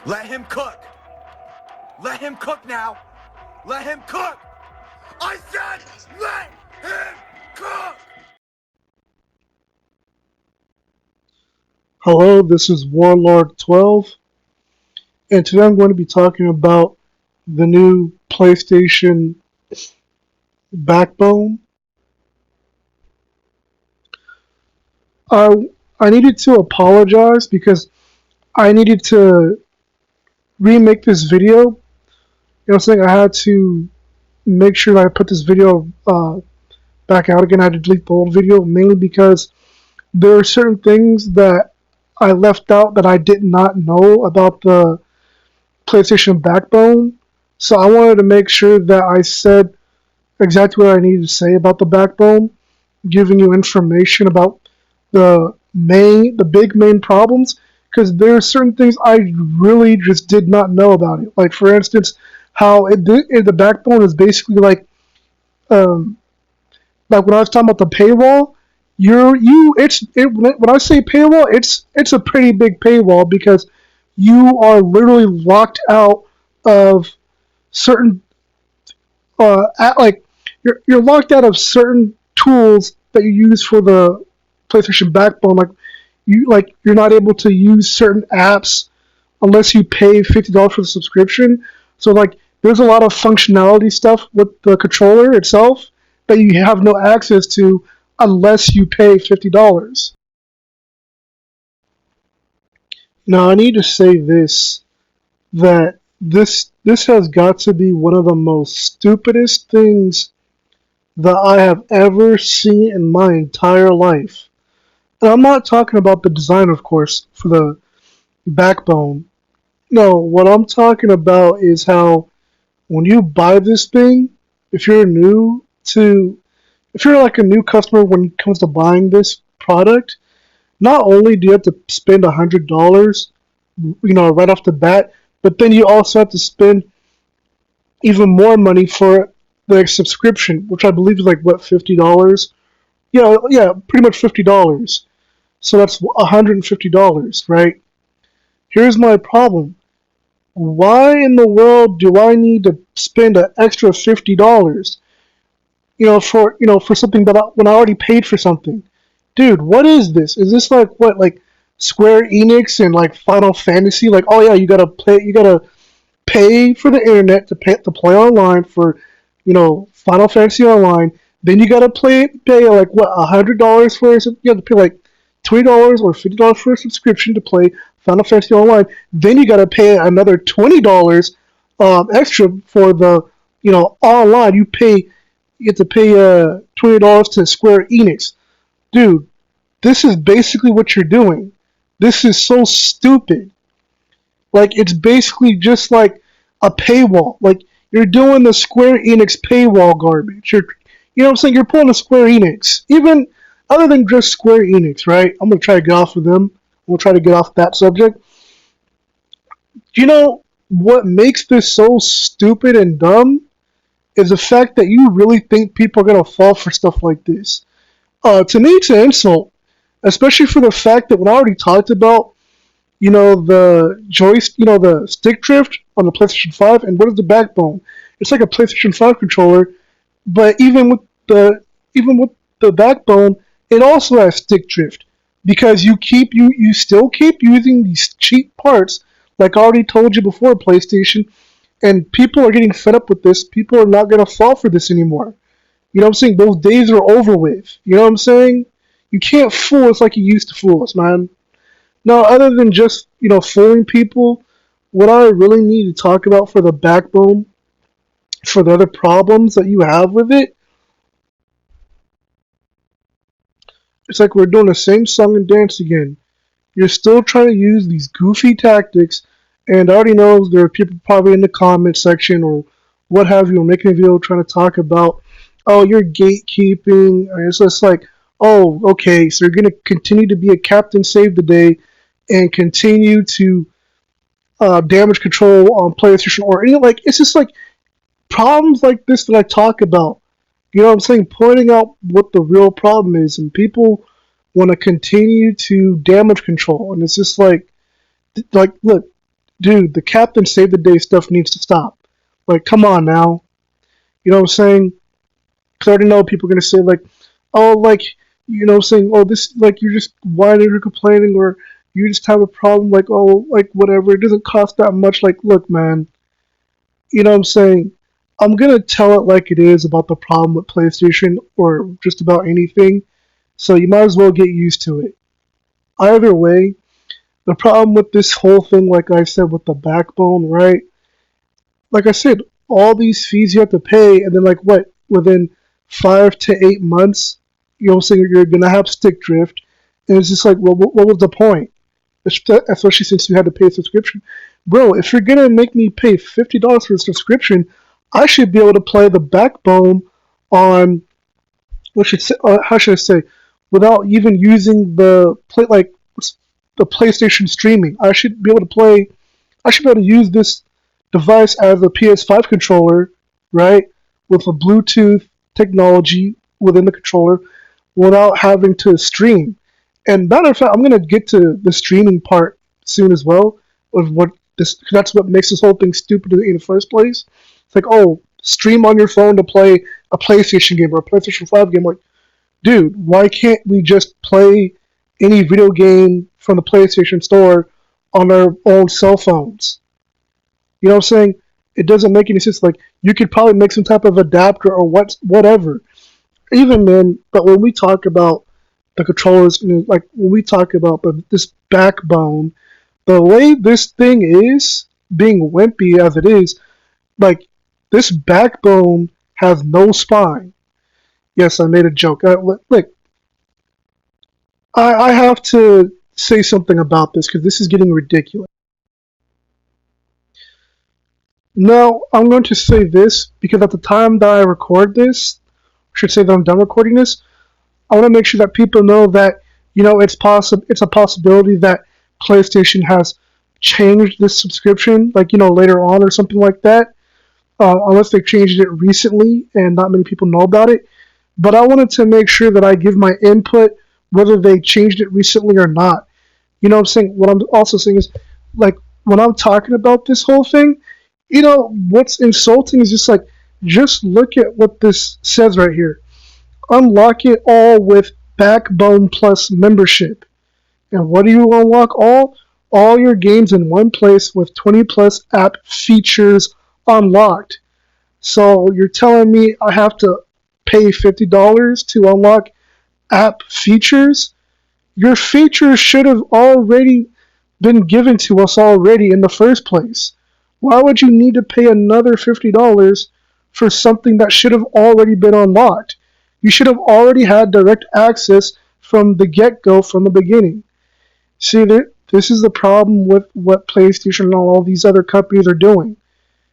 Let him cook. Let him cook now. Let him cook. I said let him cook. Hello, this is Warlord 12, and today I'm going to be talking about the new PlayStation Backbone. I I needed to apologize because I needed to remake this video. You know what I'm saying? I had to make sure that I put this video back out again. I had to delete the old video mainly because there are certain things that I left out that I did not know about the PlayStation Backbone. So I wanted to make sure that I said exactly what I needed to say about the Backbone, giving you information about the big main problems, because there are certain things I really just did not know about it. Like for instance, how the Backbone is basically um, like when I was talking about the paywall. When I say paywall, it's a pretty big paywall because you are literally locked out of certain like you're locked out of certain tools that you use for the PlayStation Backbone. You're not able to use certain apps unless you pay $50 for the subscription. So there's a lot of functionality stuff with the controller itself that you have no access to unless you pay $50. Now I need to say that this has got to be one of the most stupidest things that I have ever seen in my entire life. And I'm not talking about the design, of course, for the backbone. No, what I'm talking about is how when you buy this thing, if you're new to, if you're like a new customer when it comes to buying this product, not only do you have to spend $100, right off the bat, but then you also have to spend even more money for the subscription, which I believe is like what, $50. Yeah, pretty much $50. So that's $150, right? Here's my problem. Why in the world do I need to spend an extra $50? For something when I already paid for something. Dude, what is this? Is this like Square Enix and like Final Fantasy? Like, oh yeah, you gotta pay for the internet to play online for, Final Fantasy Online. Then you gotta pay like what, $100 for it. You have to pay like $20 or $50 for a subscription to play Final Fantasy Online. Then you gotta pay another $20 extra for the online. You have to pay $20 to Square Enix, dude. This is basically what you're doing. This is so stupid. Like it's basically just like a paywall. Like you're doing the Square Enix paywall garbage. You know what I'm saying? You're pulling a Square Enix. Even other than just Square Enix, right? I'm gonna try to get off of them. We'll try to get off that subject. You know what makes this so stupid and dumb is the fact that you really think people are gonna fall for stuff like this. To me, it's an insult, especially for the fact that when I already talked about the stick drift on the PlayStation 5, and what is the backbone? It's like a PlayStation 5 controller, but even with the backbone, it also has stick drift because you still keep using these cheap parts, like I already told you before, PlayStation, and people are getting fed up with this. People are not gonna fall for this anymore. You know what I'm saying? Those days are over with. You know what I'm saying? You can't fool us like you used to fool us, man. No, other than just, fooling people, what I really need to talk about for the backbone, for the other problems that you have with it, it's like we're doing the same song and dance again. You're still trying to use these goofy tactics, and I already know there are people probably in the comment section or what have you, making a video trying to talk about, oh, you're gatekeeping. And it's just like, oh, okay, so you're going to continue to be a captain save the day and continue to damage control on PlayStation or it's just like problems like this that I talk about. You know what I'm saying? Pointing out what the real problem is, and people want to continue to damage control, and it's just like look, dude, the Captain Save the Day stuff needs to stop. Like, come on now. You know what I'm saying? Because I already know people are gonna say like, oh, like, you know, saying, oh, this, like, you're just whining or complaining, or you just have a problem, like, oh, like, whatever. It doesn't cost that much. Like, look, man. You know what I'm saying? I'm gonna tell it like it is about the problem with PlayStation or just about anything. So you might as well get used to it. Either way, the problem with this whole thing, like I said, with the backbone, right? Like I said, all these fees you have to pay, and then like what? Within 5 to 8 months, you know, what I'm saying you're gonna have stick drift, and it's just like, well, what was the point? Especially since you had to pay a subscription, bro. If you're gonna make me pay $50 for a subscription, I should be able to play the backbone on how should I say, without even using the PlayStation streaming. I should be able to play. I should be able to use this device as a PS5 controller, right, with a Bluetooth technology within the controller, without having to stream. And matter of fact, I'm gonna get to the streaming part soon as well. Of what this, that's what makes this whole thing stupid in the first place. It's like, oh, stream on your phone to play a PlayStation game or a PlayStation 5 game. Like, dude, why can't we just play any video game from the PlayStation Store on our own cell phones? You know what I'm saying? It doesn't make any sense. Like, you could probably make some type of adapter or whatever. Even then, but when we talk about the controllers, you know, like when we talk about this backbone, the way this thing is being wimpy as it is, like, this backbone has no spine. Yes, I made a joke. Look, I have to say something about this because this is getting ridiculous. Now, I'm going to say this because at the time that I record this, I should say that I'm done recording this, I want to make sure that people know that, you know, it's possible. It's a possibility that PlayStation has changed this subscription, like, you know, later on or something like that. Unless they changed it recently and not many people know about it. But I wanted to make sure that I give my input whether they changed it recently or not. You know what I'm saying? What I'm also saying is, like, when I'm talking about this whole thing, you know, what's insulting is just like, just look at what this says right here. Unlock it all with Backbone Plus membership. And what do you unlock all? All your games in one place with 20 plus app features unlocked. So you're telling me I have to pay $50 to unlock app features? Your features should have already been given to us already in the first place. Why would you need to pay another $50 for something that should have already been unlocked? You should have already had direct access from the get-go, from the beginning. See, this is the problem with what PlayStation and all these other companies are doing.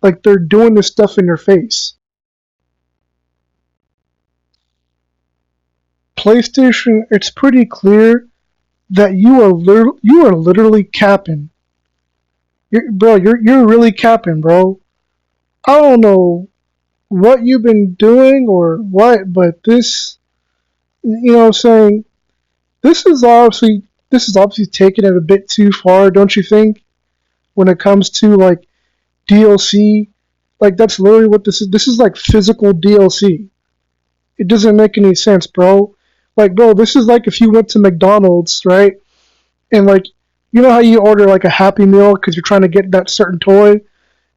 Like, they're doing this stuff in your face. PlayStation, it's pretty clear that you are literally capping. You're really capping, bro. I don't know what you've been doing or what, but this, you know what I'm saying, this is obviously taking it a bit too far, don't you think? When it comes to like DLC, like that's literally what this is. This is like physical DLC. It doesn't make any sense, bro. Like, bro, this is like if you went to McDonald's, right? And like, you know how you order like a Happy Meal because you're trying to get that certain toy,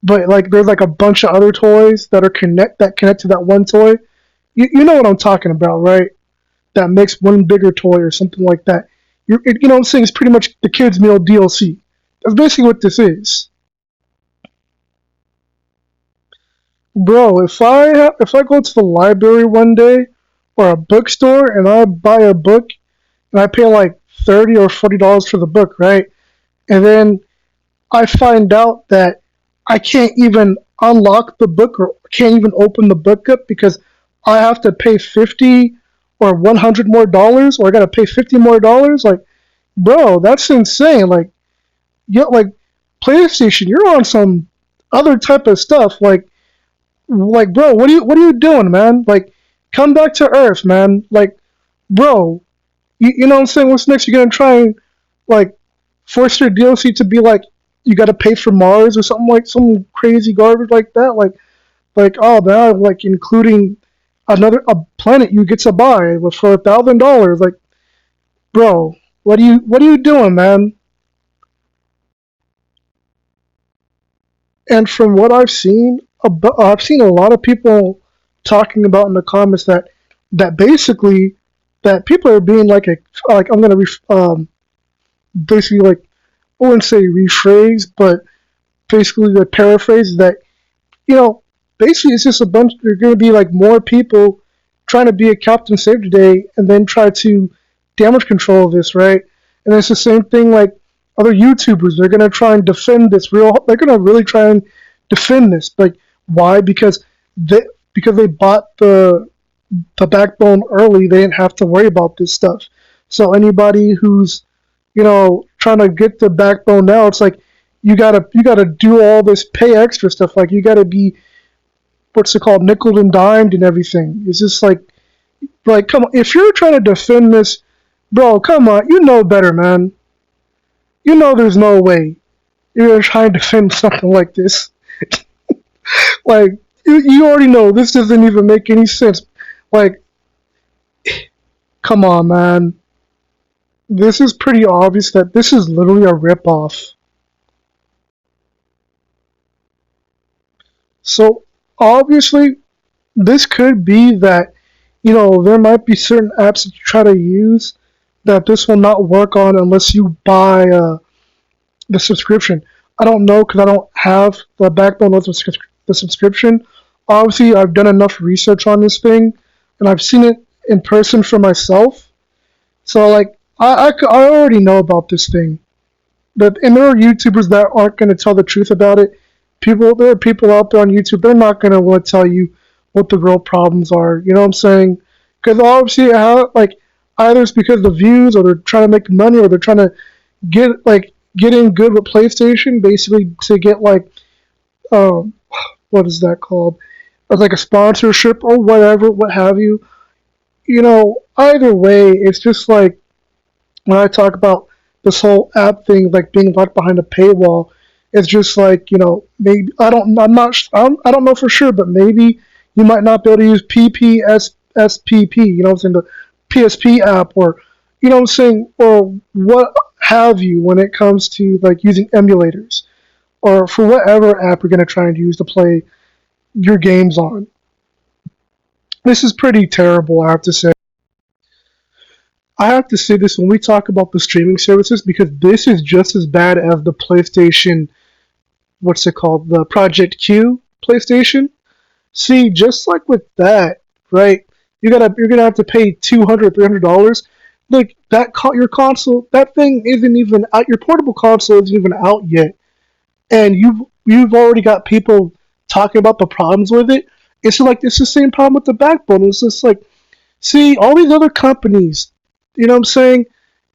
but like there's like a bunch of other toys that are connect to that one toy. You know what I'm talking about, right? That makes one bigger toy or something like that. You know what I'm saying? It's pretty much the kids meal DLC. That's basically what this is, bro. If I go to the library one day or a bookstore and I buy a book and I pay like $30 or $40 for the book, right? And then I find out that I can't even unlock the book or can't even open the book up because I have to pay 50 or 100 more dollars, or I gotta pay 50 more dollars. Like, bro, that's insane. Like PlayStation, you're on some other type of stuff. Like, bro, what are you doing, man? Like, come back to Earth, man. Like, bro, you know what I'm saying? What's next? You're gonna try and like force your DLC to be like you got to pay for Mars or something like some crazy garbage like that. Like oh now like including another a planet you get to buy with for $1,000. Like bro, what are you doing, man? And from what I've seen a lot of people talking about in the comments that basically that people are being like I'm gonna basically like I wouldn't say rephrase, but basically the paraphrase that you know basically it's just a bunch. There're gonna be like more people trying to be a Captain Save today and then try to damage control this, right? And it's the same thing like other YouTubers. They're gonna try and defend this real. They're gonna really try and defend this. Like why? They because they bought the backbone early. They didn't have to worry about this stuff. So anybody who's trying to get the backbone now, it's like you gotta do all this pay extra stuff. Like you gotta be what's it called, nickel and dimed and everything. It's just like come on, if you're trying to defend this, bro, come on, you know better, man. You know there's no way you're gonna try and defend something like this. Like you already know this doesn't even make any sense. Like, come on, man. This is pretty obvious that this is literally a ripoff. So obviously, this could be that there might be certain apps that you try to use that this will not work on unless you buy the subscription. I don't know because I don't have the backbone with the subscription. Obviously, I've done enough research on this thing, and I've seen it in person for myself. So like, I already know about this thing. And there are YouTubers that aren't going to tell the truth about it. There are people out there on YouTube. They're not going to want to tell you what the real problems are. You know what I'm saying? Because obviously, like either it's because of the views, or they're trying to make money, or they're trying to get in good with PlayStation, basically to get like um, what is that called? Like a sponsorship or whatever, what have you. Either way, it's just like when I talk about this whole app thing, like being locked behind a paywall, it's just like maybe I don't know for sure, but maybe you might not be able to use PPSSPP, what I'm saying, the PSP app, or what I'm saying, or what have you when it comes to like using emulators, or for whatever app you're gonna try and use to play your games on. This is pretty terrible, I have to say. I have to say this when we talk about the streaming services because this is just as bad as the PlayStation, what's it called? The Project Q PlayStation. See, just like with that, right? You're gonna have to pay $200, $300. Like your console, that thing isn't even out. Your portable console isn't even out yet, and you've already got people talking about the problems with it. It's the same problem with the backbone. It's just like, see, all these other companies, what I'm saying?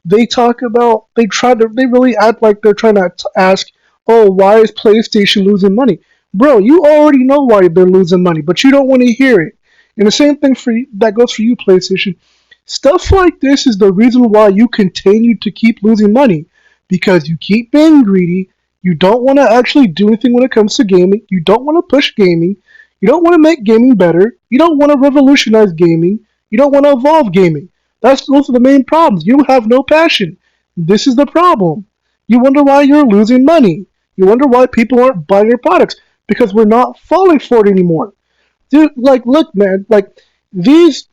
They really act like they're trying to ask, oh, why is PlayStation losing money? Bro, you already know why they're losing money, but you don't want to hear it. And the same thing that goes for you, PlayStation. Stuff like this is the reason why you continue to keep losing money because you keep being greedy. You don't want to actually do anything when it comes to gaming. You don't want to push gaming. You don't want to make gaming better. You don't want to revolutionize gaming. You don't want to evolve gaming. Those are the main problems. You have no passion. This is the problem. You wonder why you're losing money. You wonder why people aren't buying your products because we're not falling for it anymore. Dude, like, look, man, like these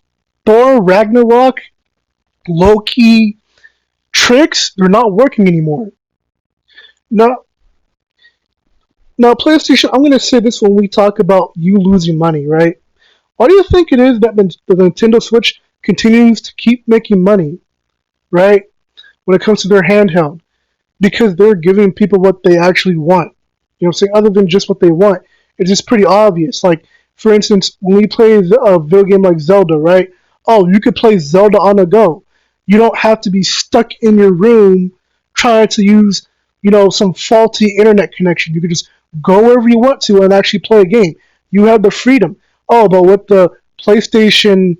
Thor Ragnarok Loki tricks, they're not working anymore. Now, now, PlayStation, I'm gonna say this when we talk about you losing money, right? Why do you think it is that the Nintendo Switch continues to keep making money, right? When it comes to their handheld, because they're giving people what they actually want. You know what I'm saying? Other than just what they want, it's just pretty obvious. Like, for instance, when we play a video game like Zelda, right? Oh, you could play Zelda on the go. You don't have to be stuck in your room trying to use, some faulty internet connection. You could just go wherever you want to and actually play a game. You have the freedom. Oh, but with the PlayStation,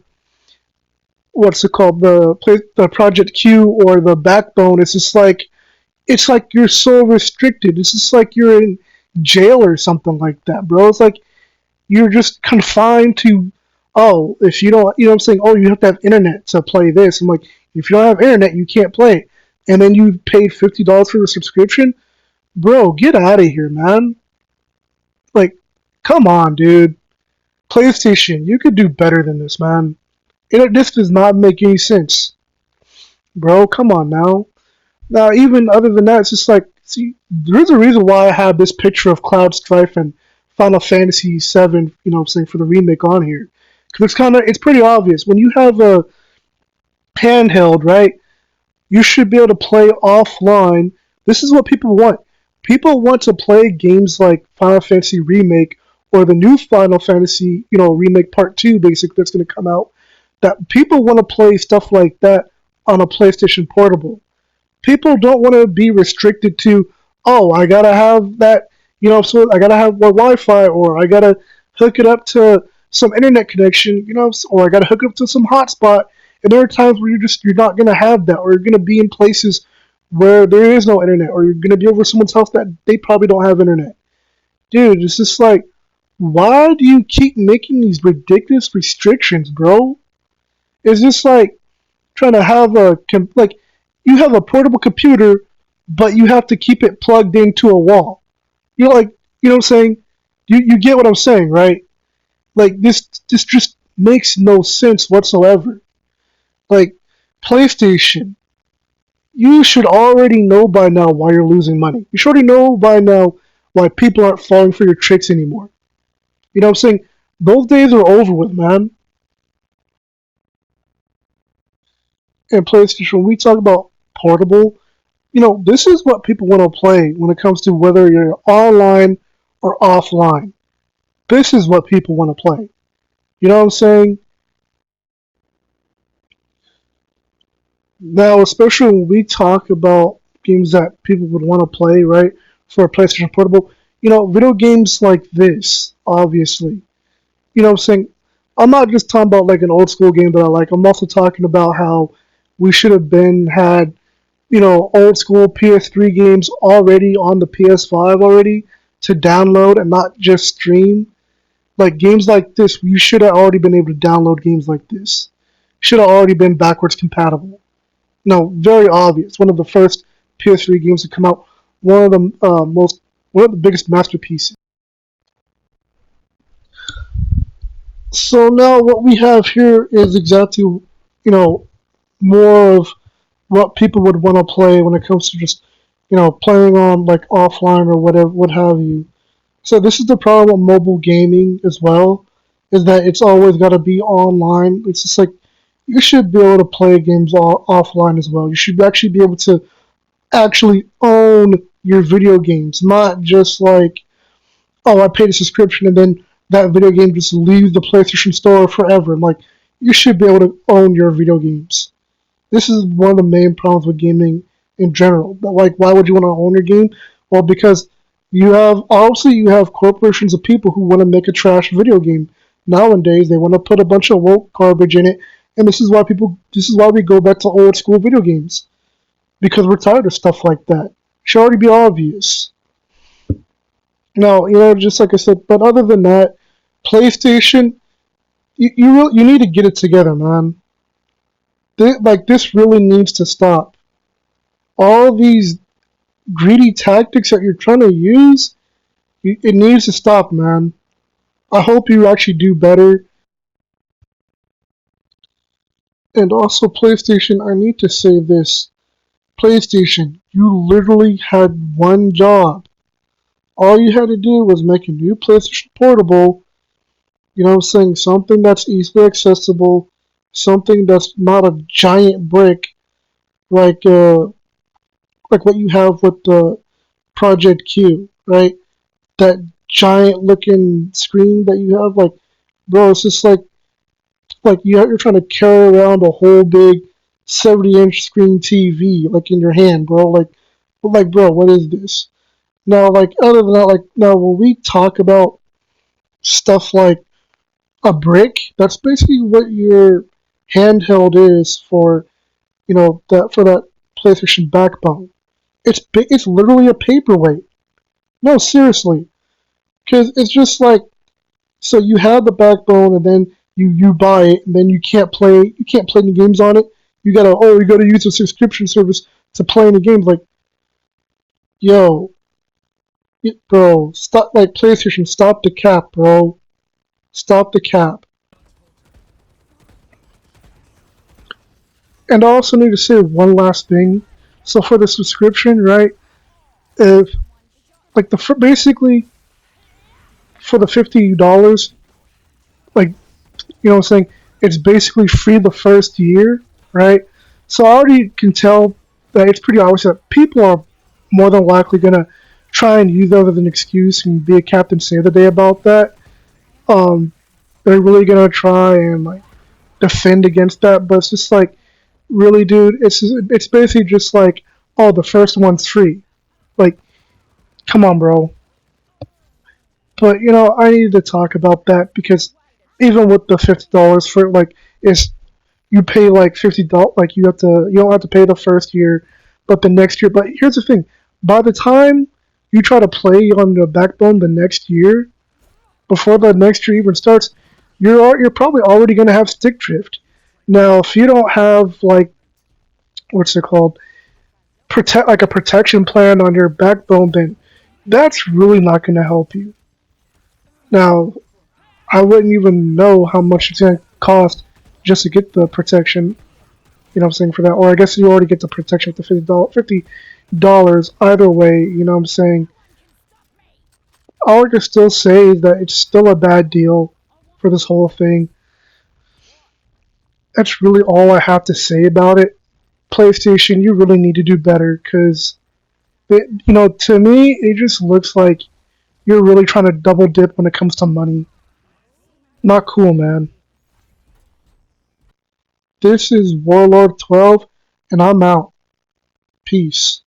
what's it called? The Project Q or the Backbone, it's just like it's like you're so restricted. It's just like you're in jail or something like that, bro. It's like you're just confined to, oh, if you don't, you know what I'm saying, oh, you have to have internet to play this. I'm like, if you don't have internet, you can't play it. And then you paid $50 for the subscription, bro, get out of here, man. Like, come on, dude. PlayStation, you could do better than this, man. This does not make any sense, bro. Come on now. Now, even other than that, it's just like, see, there's a reason why I have this picture of Cloud Strife and Final Fantasy VII, you know what I'm saying, for the remake on here. Because it's pretty obvious. When you have a handheld, right, you should be able to play offline. This is what people want. People want to play games like Final Fantasy Remake or the new Final Fantasy, Remake Part 2, basically, that's going to come out. That people want to play stuff like that on a PlayStation Portable. People don't want to be restricted to, oh, I gotta have that, so I gotta have more Wi-Fi, or I gotta hook it up to some internet connection, or I gotta hook it up to some hotspot. And there are times where you're not gonna have that, or you're gonna be in places where there is no internet, or you're gonna be over someone's house that they probably don't have internet. Dude, it's just like, why do you keep making these ridiculous restrictions, bro? It's just like trying to have like you have a portable computer, but you have to keep it plugged into a wall. You know what I'm saying? You get what I'm saying, right? Like this just makes no sense whatsoever. Like PlayStation, you should already know by now why you're losing money. You should already know by now why people aren't falling for your tricks anymore. You know what I'm saying? Those days are over with, man. And PlayStation, when we talk about portable, this is what people want to play when it comes to whether you're online or offline. This is what people want to play. You know what I'm saying? Now, especially when we talk about games that people would want to play, right, for a PlayStation Portable, video games like this, obviously. You know what I'm saying? I'm not just talking about like an old school game that I like. I'm also talking about how we should have had old school PS3 games already on the PS5 already to download and not just stream. Like games like this, you should have already been able to download games like this. Should have already been backwards compatible. No, very obvious. One of the first PS3 games to come out. One of the one of the biggest masterpieces. So now what we have here is exactly, more of what people would want to play when it comes to just, playing on like offline or whatever, what have you. So this is the problem with mobile gaming as well, is that it's always got to be online. It's just like you should be able to play games offline as well. You should actually be able to actually own your video games, not just like, oh, I paid a subscription and then that video game just leaves the PlayStation Store forever. Like, you should be able to own your video games. This is one of the main problems with gaming in general. But like, why would you want to own your game? Well, because you have corporations of people who want to make a trash video game. Nowadays, they want to put a bunch of woke garbage in it, and this is why we go back to old school video games because we're tired of stuff like that. It should already be obvious. Now, just like I said, but other than that, PlayStation, you need to get it together, man. This really needs to stop. All these greedy tactics that you're trying to use, it needs to stop, man. I hope you actually do better. And also, PlayStation, I need to say this. PlayStation, you literally had one job. All you had to do was make a new PlayStation Portable, saying something that's easily accessible, something that's not a giant brick like like what you have with the Project Q, right? That giant looking screen that you have, like, bro, it's just like you're trying to carry around a whole big 70-inch screen TV like in your hand, bro. Like, bro, what is this? Now, like, other than that, like, now when we talk about stuff like a brick, that's basically what your handheld is for, that PlayStation backbone. It's literally a paperweight. No, seriously, because it's just like, so you have the backbone, and then you buy it, and then you can't play any games on it. You gotta use a subscription service to play any games. Like, yo, bro, stop, like, PlayStation, stop the cap, bro, stop the cap. And I also need to say one last thing. So for the subscription, right? If like basically for the $50, like, what I'm saying, it's basically free the first year, right? So I already can tell that it's pretty obvious that people are more than likely gonna try and use that as an excuse and be a Captain Save the Day about that. Um, they're really gonna try and like defend against that, but it's just like, really, dude, it's basically just like, oh, the first one's free. Like, come on, bro. But I needed to talk about that because even with the $50 for like, is you pay like $50, like you don't have to pay the first year, but the next year. But here's the thing: by the time you try to play on the backbone the next year, before the next year even starts, you're probably already gonna have stick drift. Now, if you don't have like, what's it called, like a protection plan on your backbone, then that's really not gonna help you. Now, I wouldn't even know how much it's gonna cost just to get the protection. What I'm saying, for that, or I guess you already get the protection at the $50. Either way, what I'm saying. All I can still say is that it's still a bad deal for this whole thing. That's really all I have to say about it. PlayStation, you really need to do better because, to me, it just looks like you're really trying to double dip when it comes to money. Not cool, man. This is Warlord 12, and I'm out. Peace.